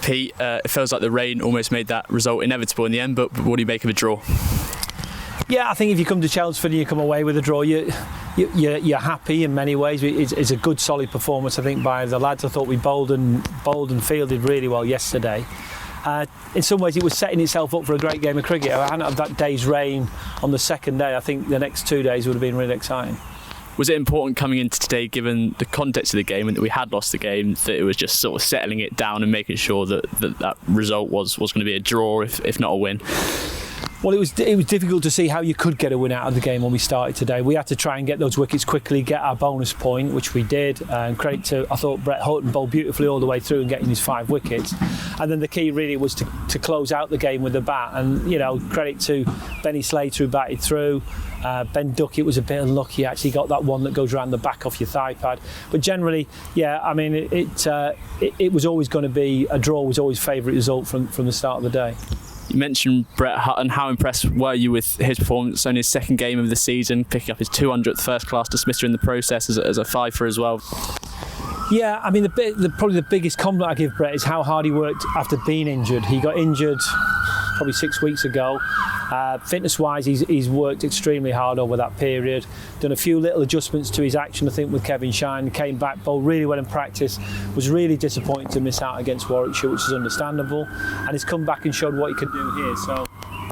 Pete, it feels like the rain almost made that result inevitable in the end, but what do you make of a draw? Yeah, I think if you come to Chelmsford and you come away with a draw, you're happy in many ways. It's a good, solid performance, I think, by the lads. I thought we bowled and fielded really well yesterday. In some ways, it was setting itself up for a great game of cricket. If I hadn't had that day's rain on the second day, I think the next 2 days would have been really exciting. Was it important coming into today, given the context of the game and that we had lost the game, that it was just sort of settling it down and making sure that result was going to be a draw, if not a win? Well, it was difficult to see how you could get a win out of the game when we started today. We had to try and get those wickets quickly, get our bonus point, which we did. And credit to, I thought, Brett Hutton bowled beautifully all the way through and getting his 5 wickets. And then the key really was to close out the game with the bat. And, credit to Benny Slater who batted through. Ben Duckett was a bit unlucky, actually got that one that goes around the back off your thigh pad. But generally, yeah, I mean, it was always going to be, a draw was always favourite result from the start of the day. You mentioned Brett Hutton. How impressed were you with his performance on his second game of the season, picking up his 200th first-class dismisser in the process as a fifer as well? Yeah, I mean, probably the biggest compliment I give Brett is how hard he worked after being injured. He got injured probably 6 weeks ago. Fitness-wise, he's worked extremely hard over that period. Done a few little adjustments to his action, I think, with Kevin Shine. Came back, bowled really well in practice. Was really disappointed to miss out against Warwickshire, which is understandable. And he's come back and showed what he can do here. So,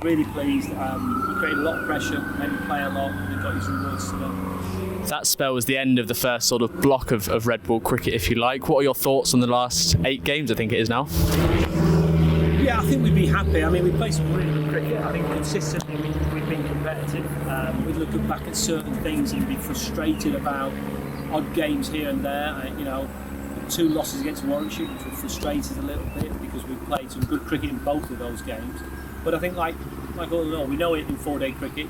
really pleased. He created a lot of pressure, made him play a lot, and he got his rewards today. That spell was the end of the first sort of block of red ball cricket, if you like. What are your thoughts on the last 8 games, I think it is now? Yeah, I think we'd be happy. I mean, we played some really good cricket. I think consistently we've been competitive. We'd look back at certain things and be frustrated about odd games here and there. 2 losses against Warwickshire, which were frustrated a little bit because we played some good cricket in both of those games. But I think, like all in all, we know it in 4-day cricket.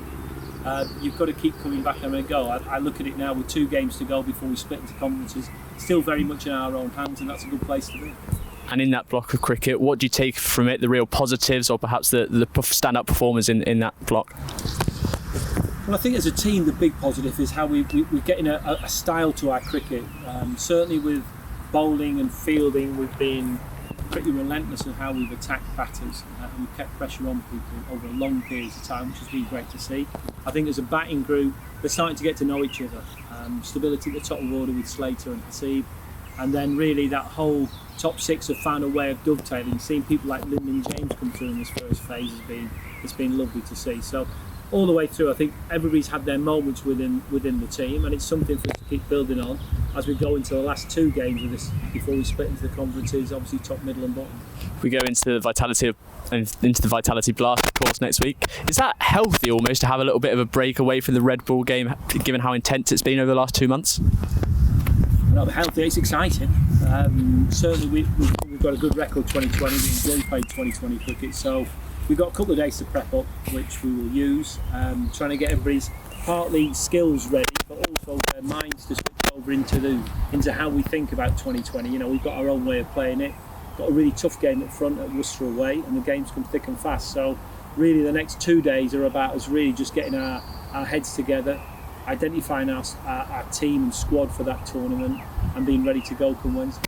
You've got to keep coming back and go. I look at it now with 2 games to go before we split into conferences. Still very much in our own hands, and that's a good place to be. And in that block of cricket, what do you take from it, the real positives or perhaps the stand-up performers in that block? Well, I think as a team, the big positive is how we're getting a style to our cricket. Certainly with bowling and fielding, we've been pretty relentless in how we've attacked batters. We've kept pressure on people over a long period of time, which has been great to see. I think as a batting group, they're starting to get to know each other. Stability at the top of order with Slater and Hasib. And then really that whole top 6 have found a way of dovetailing. Seeing people like Lyndon James come through in this first phase has been lovely to see. So all the way through, I think everybody's had their moments within the team, and it's something for us to keep building on as we go into the last 2 games of this before we split into the conferences, obviously top, middle and bottom. We go into the Vitality Blast, of course, next week. Is that healthy almost to have a little bit of a break away from the red ball game, given how intense it's been over the last 2 months? Not healthy, it's exciting. Certainly we've got a good record 2020. We enjoyed playing 2020 cricket, so we've got a couple of days to prep up, which we will use. Trying to get everybody's partly skills ready, but also their minds to switch over into how we think about 2020. We've got our own way of playing it. Got a really tough game up front at Worcester away, and the games come thick and fast. So really the next 2 days are about us really just getting our heads together, identifying our team and squad for that tournament, and being ready to go come Wednesday.